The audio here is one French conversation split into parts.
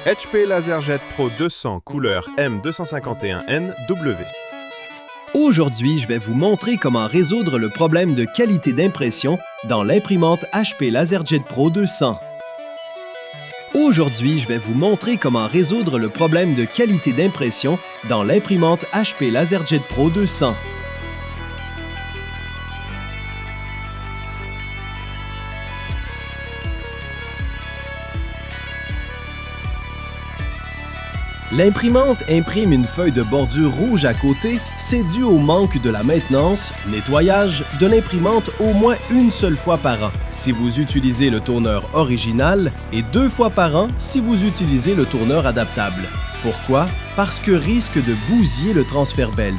HP LaserJet Pro 200 couleur M251NW. Aujourd'hui, je vais vous montrer comment résoudre le problème de qualité d'impression dans l'imprimante HP LaserJet Pro 200. Aujourd'hui, je vais vous montrer comment résoudre le problème de qualité d'impression dans l'imprimante HP LaserJet Pro 200. L'imprimante imprime une feuille de bordure rouge à côté, c'est dû au manque de la maintenance, nettoyage de l'imprimante au moins une seule fois par an si vous utilisez le tourneur original et 2 fois par an si vous utilisez le tourneur adaptable. Pourquoi? Parce que risque de bousiller le transfert belt.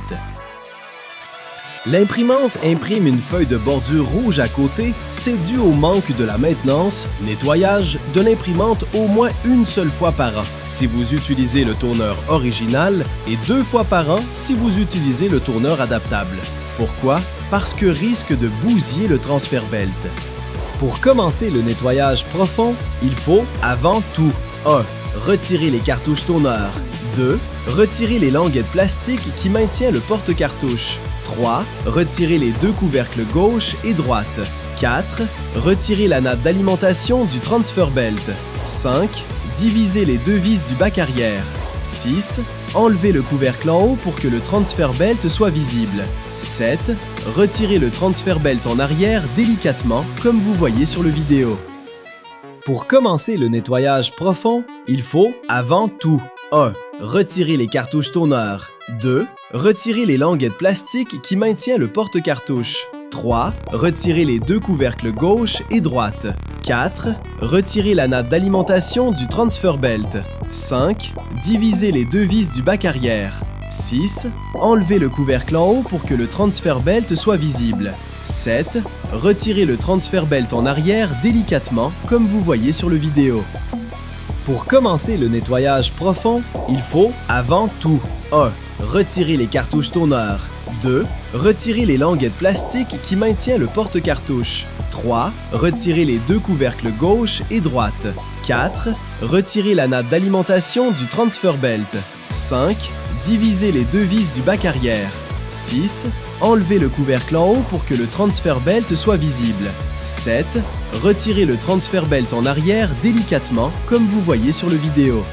L'imprimante imprime une feuille de bordure rouge à côté, c'est dû au manque de la maintenance, nettoyage de l'imprimante au moins une seule fois par an si vous utilisez le tourneur original et 2 fois par an si vous utilisez le tourneur adaptable. Pourquoi? Parce que risque de bousiller le transfert belt. Pour commencer le nettoyage profond, il faut, avant tout, 1. Retirer les cartouches tourneurs. 2. Retirer les languettes plastiques qui maintiennent le porte-cartouche. 3. Retirer les 2 couvercles gauche et droite. 4. Retirer la natte d'alimentation du transfer belt. 5. Diviser les 2 vis du bac arrière. 6. Enlever le couvercle en haut pour que le transfer belt soit visible. 7. Retirer le transfer belt en arrière délicatement comme vous voyez sur le vidéo. Pour commencer le nettoyage profond, il faut, avant tout, 1. Retirer les cartouches tourneurs. 2. Retirer les languettes plastiques qui maintiennent le porte-cartouche. 3. Retirer les 2 couvercles gauche et droite. 4. Retirer la natte d'alimentation du transfer belt. 5. Diviser les 2 vis du bac arrière. 6. Enlever le couvercle en haut pour que le transfer belt soit visible. 7. Retirer le transfer belt en arrière délicatement comme vous voyez sur le vidéo. Pour commencer le nettoyage profond, il faut, avant tout, 1. Retirer les cartouches tourneurs. 2. Retirer les languettes plastiques qui maintiennent le porte-cartouche. 3. Retirer les 2 couvercles gauche et droite. 4. Retirer la natte d'alimentation du transfer belt. 5. Diviser les 2 vis du bac arrière. 6. Enlever le couvercle en haut pour que le transfer belt soit visible. 7. Retirer le transfer belt en arrière délicatement comme vous voyez sur le vidéo.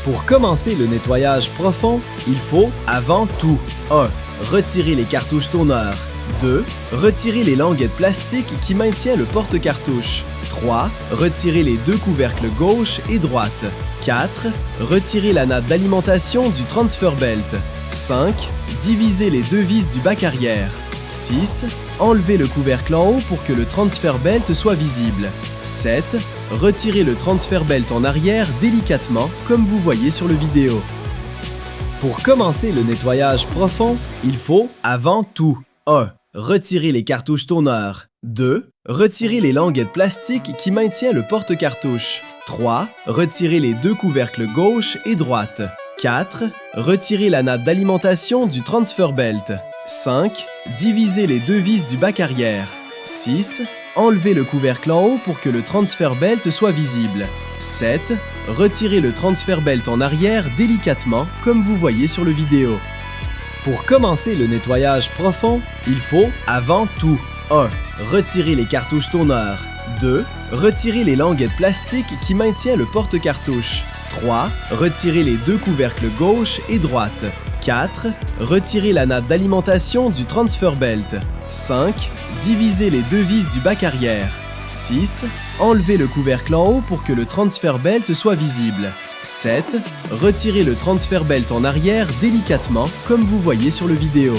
Pour commencer le nettoyage profond, il faut, avant tout, 1. Retirer les cartouches tourneurs. 2. Retirer les languettes plastiques qui maintiennent le porte-cartouche. 3. Retirer les 2 couvercles gauche et droite. 4. Retirer la natte d'alimentation du transfer belt. 5. Diviser les 2 vis du bac arrière. 6. Enlever le couvercle en haut pour que le transfer belt soit visible. 7. Retirer le transfer belt en arrière délicatement comme vous voyez sur le vidéo. Pour commencer le nettoyage profond, il faut, avant tout, 1. Retirer les cartouches tourneurs. 2. Retirer les languettes plastiques qui maintiennent le porte-cartouche. 3. Retirer les 2 couvercles gauche et droite. 4. Retirer la natte d'alimentation du transfer belt. 5. Diviser les 2 vis du bac arrière. 6. Enlever le couvercle en haut pour que le transfer belt soit visible. 7. Retirer le transfer belt en arrière délicatement comme vous voyez sur le vidéo. Pour commencer le nettoyage profond, il faut, avant tout, 1. Retirer les cartouches tourneurs. 2. Retirer les languettes plastiques qui maintiennent le porte-cartouche. 3. Retirer les 2 couvercles gauche et droite. 4. Retirer la natte d'alimentation du transfer belt. 5. Diviser les 2 vis du bac arrière. 6. Enlever le couvercle en haut pour que le transfer belt soit visible. 7. Retirer le transfer belt en arrière délicatement comme vous voyez sur le vidéo.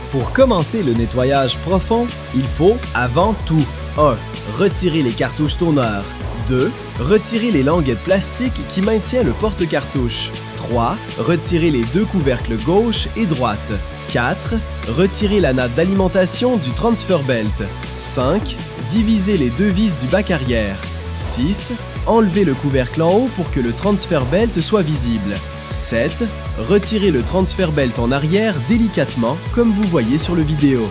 Pour commencer le nettoyage profond, il faut, avant tout, 1. Retirer les cartouches tourneurs. 2. Retirer les languettes plastiques qui maintiennent le porte-cartouche. 3. Retirer les 2 couvercles gauche et droite. 4. Retirer la natte d'alimentation du transfer belt. 5. Diviser les 2 vis du bac arrière. 6. Enlever le couvercle en haut pour que le transfer belt soit visible. 7. Retirer le transfer belt en arrière délicatement comme vous voyez sur le vidéo.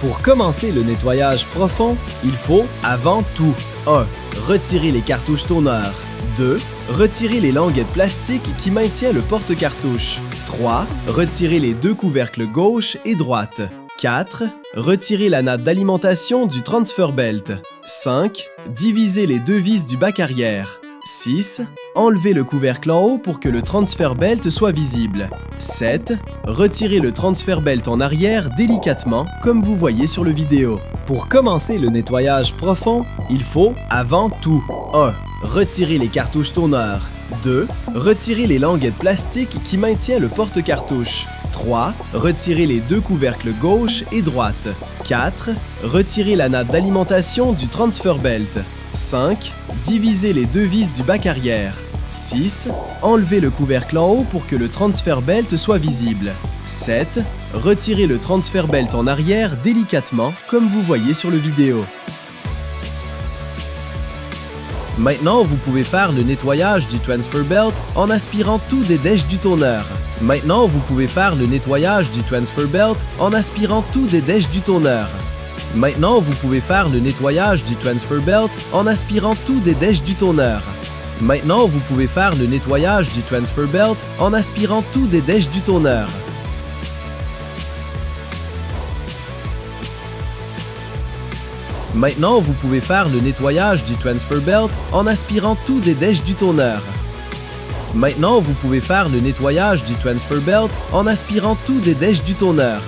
Pour commencer le nettoyage profond, il faut, avant tout, 1. Retirez les cartouches tourneurs. 2. Retirez les languettes plastiques qui maintiennent le porte-cartouche. 3. Retirez les deux couvercles gauche et droite. 4. Retirez la natte d'alimentation du transfer belt. 5. Divisez les deux vis du bac arrière. 6. Enlevez le couvercle en haut pour que le transfer belt soit visible. 7. Retirez le transfer belt en arrière délicatement, comme vous voyez sur le vidéo. Pour commencer le nettoyage profond, il faut, avant tout, 1. Retirer les cartouches tourneurs. 2. Retirer les languettes plastiques qui maintiennent le porte-cartouche. 3. Retirer les deux couvercles gauche et droite. 4. Retirer la natte d'alimentation du transfer belt. 5. Diviser les deux vis du bac arrière. 6. Enlever le couvercle en haut pour que le transfer belt soit visible. 7. Retirer le transfer belt en arrière délicatement, comme vous voyez sur le vidéo. Maintenant, vous pouvez faire le nettoyage du transfer belt en aspirant tout des dèches du tourneur. Maintenant, vous pouvez faire le nettoyage du transfer belt en aspirant tout des dèches du tourneur. Maintenant, vous pouvez faire le nettoyage du transfer belt en aspirant tout des dèches du tourneur. Maintenant, vous pouvez faire le nettoyage du transfer belt en aspirant tout des dèches du tourneur. Maintenant, vous pouvez faire le nettoyage du transfer belt en aspirant tout des dèches du tourneur. Maintenant, vous pouvez faire le nettoyage du transfer belt en aspirant tout des dèches du tourneur.